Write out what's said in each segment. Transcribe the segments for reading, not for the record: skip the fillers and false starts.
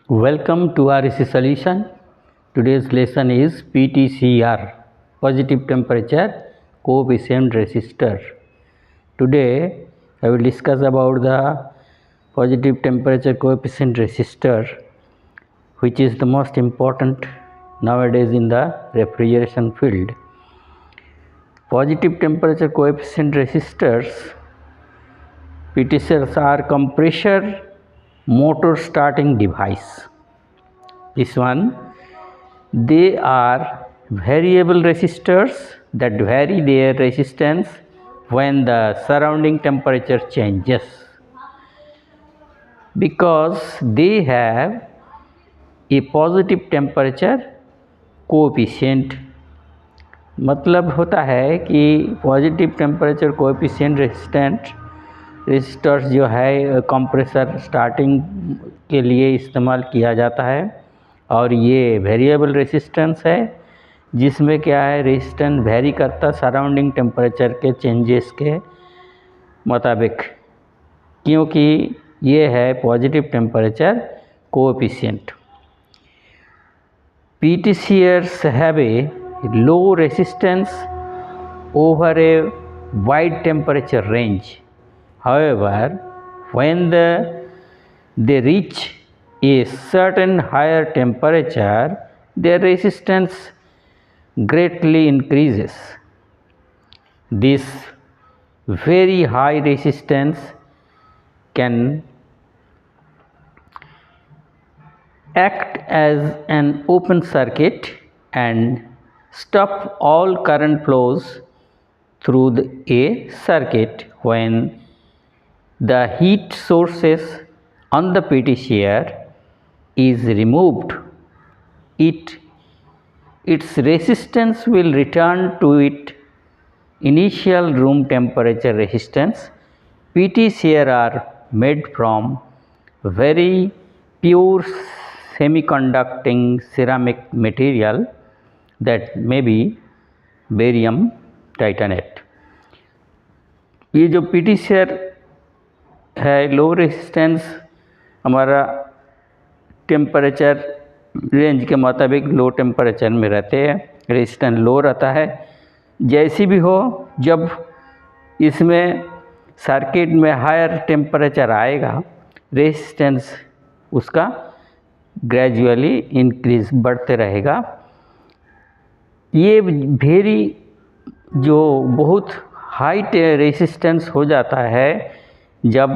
Welcome to REC Solution. Today's lesson is PTCR, positive temperature coefficient resistor. Today I will discuss about the positive temperature coefficient resistor, which is the most important nowadays in the refrigeration field. Positive temperature coefficient resistors, PTCRs, are compressor motor starting device. This one, they are variable resistors that vary their resistance when the surrounding temperature changes, because they have a positive temperature coefficient. मतलब होता है कि positive temperature coefficient resistors जो है compressor starting के लिए इस्तेमाल किया जाता है, और ये वेरिएबल रेसिस्टेंस है जिसमें क्या है, रेजिस्टेंस वेरी करता सराउंडिंग टेम्परेचर के चेंजेस के मुताबिक, क्योंकि ये है positive temperature coefficient. PTCRs have a low resistance over a wide temperature range. However, when they reach a certain higher temperature, their resistance greatly increases. This very high resistance can act as an open circuit and stop all current flows through a circuit when the heat sources on the PTCR is removed. Its resistance will return to its initial room temperature resistance. PTCR are made from very pure semiconducting ceramic material, that may be barium titanate. ये जो PTCR है, low resistance, हमारा temperature range के मुताबिक low temperature में रहते हैं, resistance लो रहता है। जैसी भी हो, जब इसमें सर्किट में हायर टेम्परेचर आएगा, रेजिस्टेंस उसका ग्रेजुअली इंक्रीज बढ़ते रहेगा। ये वेरी जो बहुत हाई रेजिस्टेंस हो जाता है, जब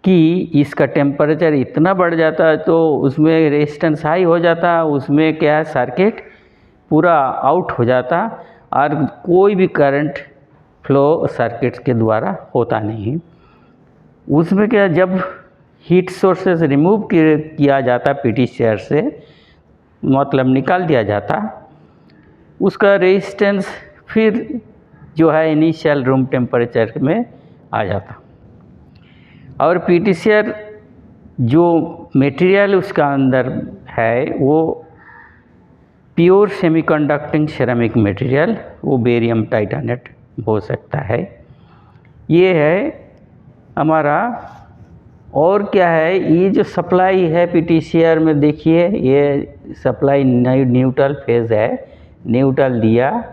कि इसका टेम्परेचर इतना बढ़ जाता है तो उसमें रेजिस्टेंस हाई हो जाता है, उसमें क्या है, सर्किट पूरा आउट हो जाता और कोई भी करंट फ्लो सर्किट्स के द्वारा होता नहीं। उसमें क्या, जब हीट सोर्सेस रिमूव किया जाता PTCR से, मतलब निकाल दिया जाता, उसका रेजिस्टेंस फिर जो है इनिशियल रूम टेम्परेचर में आ जाता। और PTCR जो मटेरियल उसका अंदर है वो प्योर सेमीकंडक्टिंग सिरेमिक मटेरियल, वो बेरियम टाइटेनेट हो सकता है। ये है हमारा। और क्या है, ये जो सप्लाई है PTCR में, देखिए ये सप्लाई न्यूट्रल फेज है, न्यूट्रल दिया,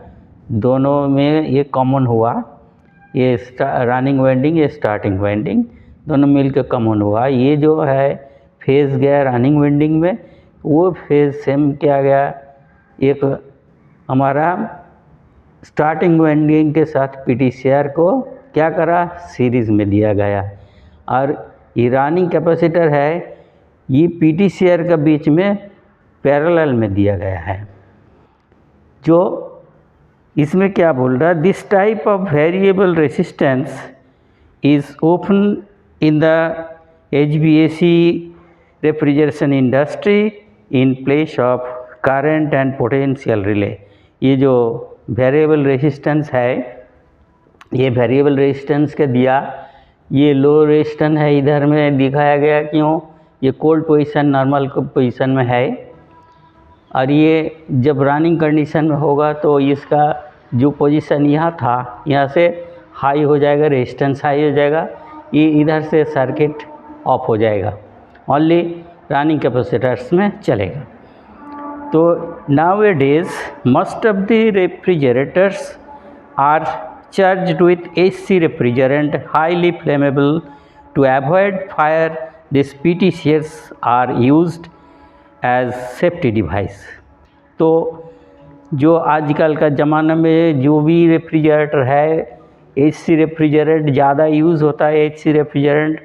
दोनों में ये कॉमन हुआ, ये रनिंग वाइंडिंग, ये स्टार्टिंग वाइंडिंग, दोनों मिलकर कॉमन हुआ। ये जो है फेज गया रनिंग वाइंडिंग में, वो फेज सेम किया गया, एक हमारा स्टार्टिंग वाइंडिंग के साथ PTCR को क्या करा, सीरीज़ में दिया गया। और ये रनिंग कैपेसिटर है, ये PTCR के बीच में पैरेलल में दिया गया है। जो इसमें क्या बोल रहा है, this type of variable resistance is open in the HVAC refrigeration industry in place of current and potential relay. ये जो वेरिएबल रेसिस्टेंस है, ये वेरिएबल रेजिस्टेंस के दिया, ये लो रेजिस्टेंस है, इधर में दिखाया गया, क्यों, ये कोल्ड पोजीशन नॉर्मल पोजीशन में है, और ये जब रनिंग कंडीशन में होगा तो इसका जो पोजीशन यहाँ था, यहाँ से हाई हो जाएगा, रेजिस्टेंस हाई हो जाएगा, ये इधर से सर्किट ऑफ हो जाएगा। ओनली रनिंग कैपेसिटर्स में चलेगा। तो nowadays most of the refrigerators are charged with AC refrigerant highly flammable. To avoid fire, these PTCRs are used as safety device. तो जो आजकल का ज़माना में जो भी रेफ्रिजरेटर है, AC रेफ्रिजरेंट ज़्यादा यूज़ होता है। AC रेफ्रिजरेंट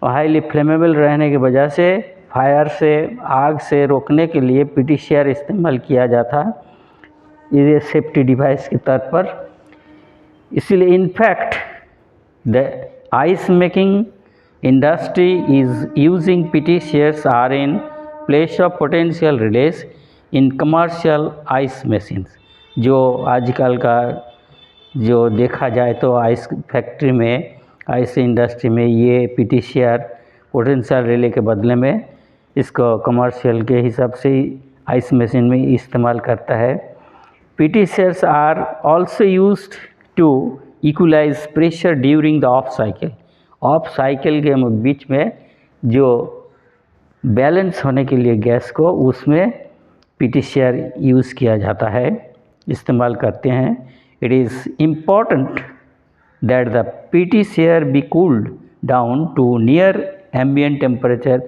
हाईली फ्लेमेबल रहने की वजह से फायर से, आग से रोकने के लिए PTCR इस्तेमाल किया जाता, ये सेफ्टी डिवाइस के तौर पर। इसलिए in fact the ice making industry is using PTCRs are in place of potential relays in commercial ice machines. जो आजकल का जो देखा जाए तो आइस फैक्ट्री में, आइस इंडस्ट्री में ये PTCR पोटेंशियल रिले के बदले में इसको कमर्शियल के हिसाब से आइस मशीन में इस्तेमाल करता है। PTCRs are also used to equalize pressure during the off cycle. Off cycle के बीच में जो बैलेंस होने के लिए गैस को, उसमें PTCR यूज़ किया जाता है, इस्तेमाल करते हैं। It is important that the PTCR be cooled down to near ambient temperature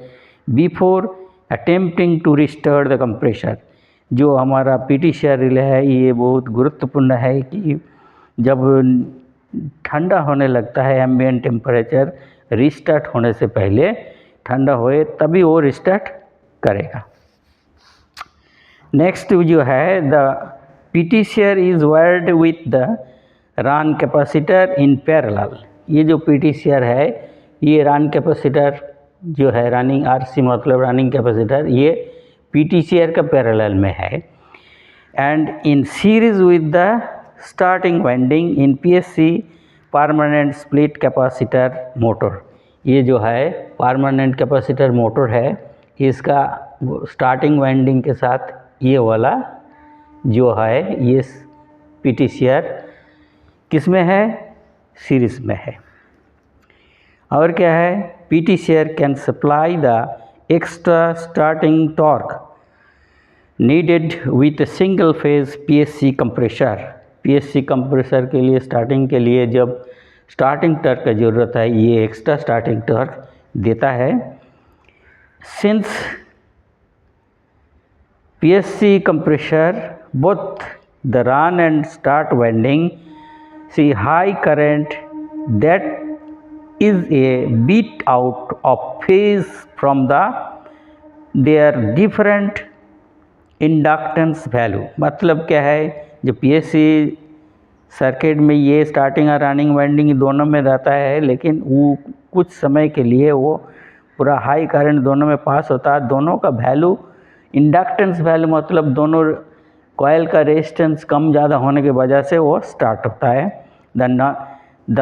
before attempting to restore the compressor. जो हमारा PTCR रिले है, ये बहुत गुरुत्वपूर्ण है कि जब ठंडा होने लगता है, एम्बिएंट टेम्परेचर रिस्टार्ट होने से पहले ठंडा होए तभी वो रिस्टार्ट करेगा। नेक्स्ट जो है, the PTCR is wired with the run capacitor in parallel. ये जो PTCR है, ये रन कैपेसिटर जो है, रनिंग RC मतलब रनिंग कैपेसिटर, ये PTCR का पैरेलल में है। And in series with the starting winding in PSC permanent split capacitor motor. ये जो है परमानेंट कैपेसिटर मोटर है, इसका स्टार्टिंग वाइंडिंग के साथ ये वाला जो है, ये PTCR किस में है? सीरीज में है। और क्या है? PTCR can supply the extra starting torque needed with single phase PSC compressor. PSC compressor के लिए, स्टार्टिंग के लिए जब स्टार्टिंग टॉर्क का ज़रूरत है, ये एक्स्ट्रा स्टार्टिंग टॉर्क देता है। Since PSC compressor both the run and start winding see high current that is a bit out of phase from their different inductance value। मतलब क्या है, जो PSC सर्किट में ये स्टार्टिंग और रनिंग वाइंडिंग दोनों में रहता है, लेकिन वो कुछ समय के लिए वो पूरा हाई करंट दोनों में पास होता है। दोनों का वैल्यू, इंडक्टेंस वैल्यू मतलब दोनों कॉयल का रेजिस्टेंस कम ज़्यादा होने की वजह से वो स्टार्ट होता है। The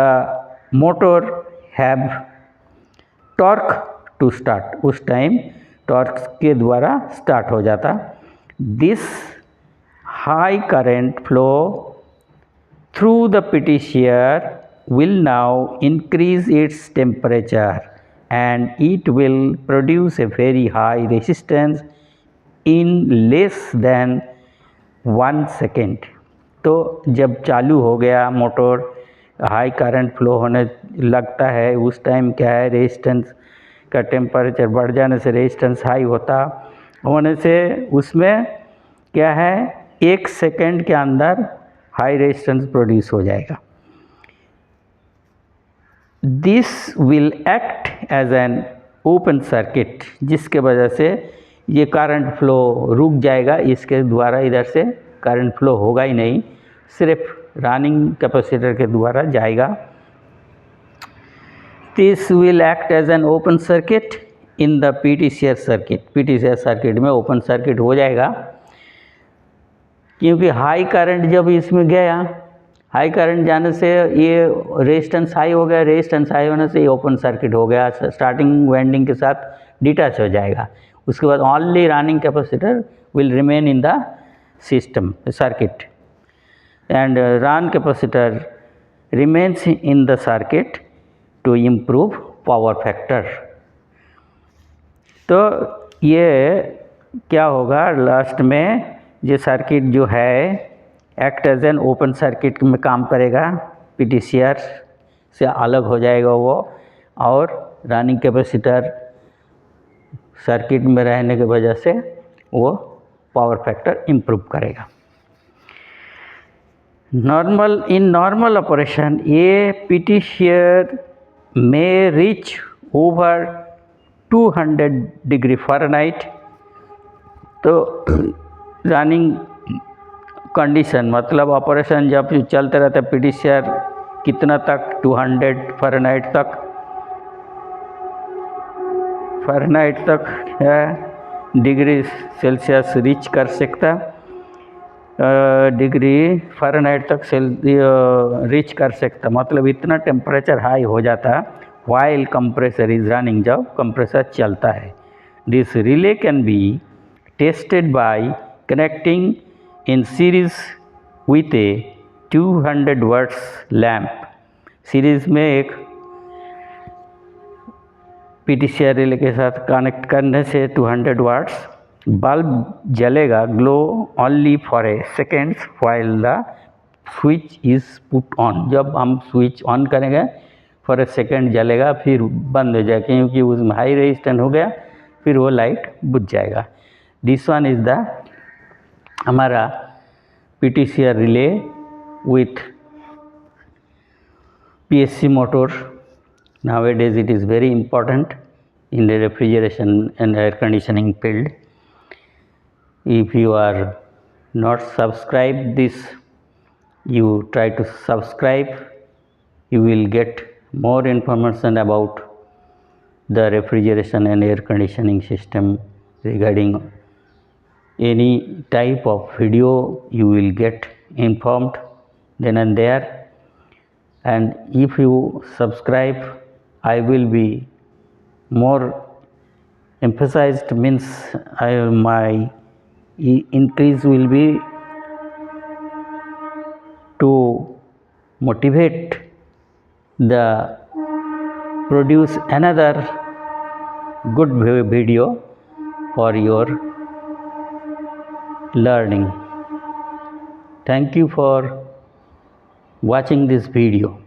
motor have torque to start, उस टाइम टॉर्क के द्वारा स्टार्ट हो जाता। This high current flow through the PTCR will now increase its temperature and it will produce a very high resistance in less than 1 second। तो जब चालू हो गया मोटर, हाई करंट फ्लो होने लगता है, उस टाइम क्या है, रेजिस्टेंस का टेम्परेचर बढ़ जाने से रेजिस्टेंस हाई होने से उसमें क्या है, 1 सेकेंड के अंदर हाई रेजिस्टेंस प्रोड्यूस हो जाएगा। This will act as an open circuit, जिसके वजह से ये करंट फ्लो रुक जाएगा, इसके द्वारा इधर से करंट फ्लो होगा ही नहीं, सिर्फ रनिंग कैपेसिटर के द्वारा जाएगा। This will act as an open circuit in the PTCR circuit. PTCR circuit में ओपन सर्किट हो जाएगा, क्योंकि हाई करंट जब इसमें गया, हाई करंट जाने से ये रेजिस्टेंस हाई हो गया, रेजिस्टेंस हाई होने से ये ओपन सर्किट हो गया, स्टार्टिंग वाइंडिंग के साथ डिटैच हो जाएगा। उसके बाद only running capacitor will remain in the system circuit and run capacitor remains in the circuit to improve power factor. तो ये क्या होगा, लास्ट में ये सर्किट जो है act as an open circuit में काम करेगा, पीटीसीआर से अलग हो जाएगा वो, और रनिंग कैपेसिटर सर्किट में रहने की वजह से वो पावर फैक्टर इम्प्रूव करेगा। in normal operation a ptshare may reach over 200 degree Fahrenheit. तो रनिंग कंडीशन मतलब ऑपरेशन जब चलते रहता है पीटीसीआर कितना तक, 200 फ़ारेनहाइट तक है डिग्री सेल्सियस रीच कर सकता, डिग्री फ़ारेनहाइट तक रीच कर सकता, मतलब इतना टेम्परेचर हाई हो जाता वाइल कंप्रेसर इज रनिंग, जब कंप्रेसर चलता है। This relay can be tested by connecting in series with a 200 watts lamp. Series में एक पीटीसीआर रिले के साथ कनेक्ट करने से 200 वाट्स बल्ब जलेगा, glow only for a seconds while the switch is put on. जब हम स्विच ऑन करेंगे फॉर ए सेकेंड जलेगा, फिर बंद हो जाएगा क्योंकि उसमें हाई रेजिस्टेंस हो गया, फिर वो लाइट बुझ जाएगा। दिस वन इज द हमारा PTCR relay with PSC motor. Nowadays it is very important in the refrigeration and air conditioning field. If you are not subscribed this, you try to subscribe. You will get more information about the refrigeration and air conditioning system. Regarding any type of video, you will get informed then and there. And if you subscribe, I will be more emphasized, means my increase will be to motivate the produce another good video for your learning. Thank you for watching this video.